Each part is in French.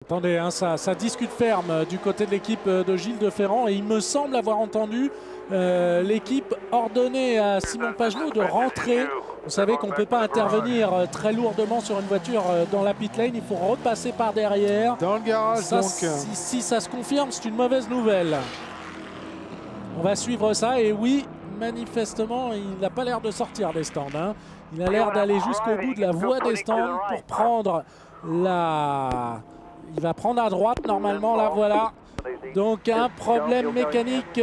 Attendez, hein, ça discute ferme du côté de l'équipe de Gilles de Ferrand et il me semble avoir entendu l'équipe ordonner à Simon Pagenaud de rentrer. Vous savez qu'on ne peut pas intervenir très lourdement sur une voiture dans la pit lane, il faut repasser par derrière. Dans le garage Ça, donc. si ça se confirme, c'est une mauvaise nouvelle. On va suivre ça et oui, manifestement, il n'a pas l'air de sortir des stands. Hein. Il a l'air d'aller jusqu'au bout de la voie des stands pour prendre la... Il va prendre à droite normalement, là voilà. Donc un problème mécanique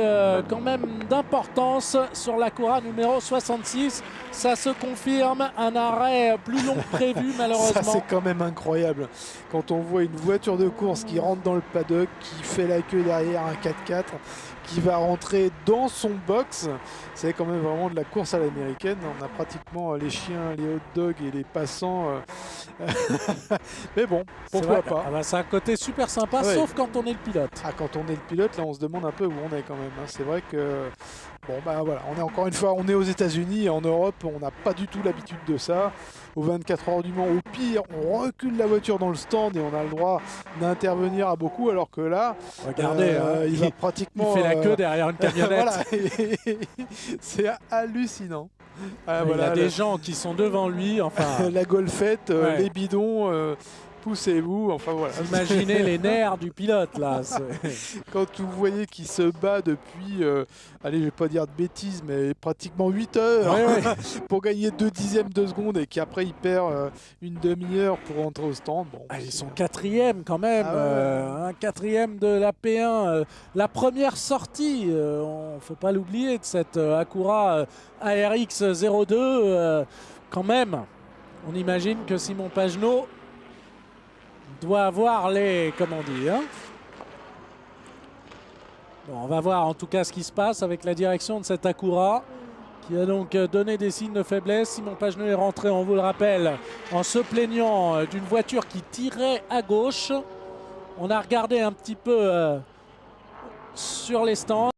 quand même d'importance sur l'Acura numéro 66. Ça se confirme, un arrêt plus long que prévu malheureusement. Ça c'est quand même incroyable. Quand on voit une voiture de course qui rentre dans le paddock, qui fait la queue derrière un 4x4, qui va rentrer dans son box, c'est quand même vraiment de la course à l'américaine. On a pratiquement les chiens, les hot dogs et les passants. Mais bon, pourquoi pas. Ah bah, c'est un côté super sympa, Ouais. sauf quand on est le pilote. Ah, quand on est le pilote, là on se demande un peu où on est quand même. Hein. C'est vrai que, bon bah voilà, on est encore une fois, on est aux États-Unis et en Europe, on n'a pas du tout l'habitude de ça. Aux 24 heures du Mans, au pire, on recule la voiture dans le stand et on a le droit d'intervenir à beaucoup, alors que là, Regardez, il va pratiquement. Il fait la queue derrière une camionnette. Voilà, c'est hallucinant. Ah, Il voilà, a des gens qui sont devant lui, enfin... la golfette, Ouais. les bidons. Poussez-vous, enfin voilà. Imaginez les nerfs du pilote là. Quand vous voyez qu'il se bat depuis, allez, je vais pas dire de bêtises, mais pratiquement 8 heures pour gagner 2 dixièmes de seconde et qu'après il perd une demi-heure pour rentrer au stand. Bon, Ils sont quatrième quand même, Ah ouais. un quatrième de la P1. La première sortie, on ne faut pas l'oublier, de cette Acura ARX 02. Quand même, on imagine que Simon Pagenaud doit avoir les... Comment dire hein. Bon, on va voir en tout cas ce qui se passe avec la direction de cette Acura qui a donc donné des signes de faiblesse. Simon Pagenaud est rentré, on vous le rappelle, en se plaignant d'une voiture qui tirait à gauche. On a regardé un petit peu sur les stands.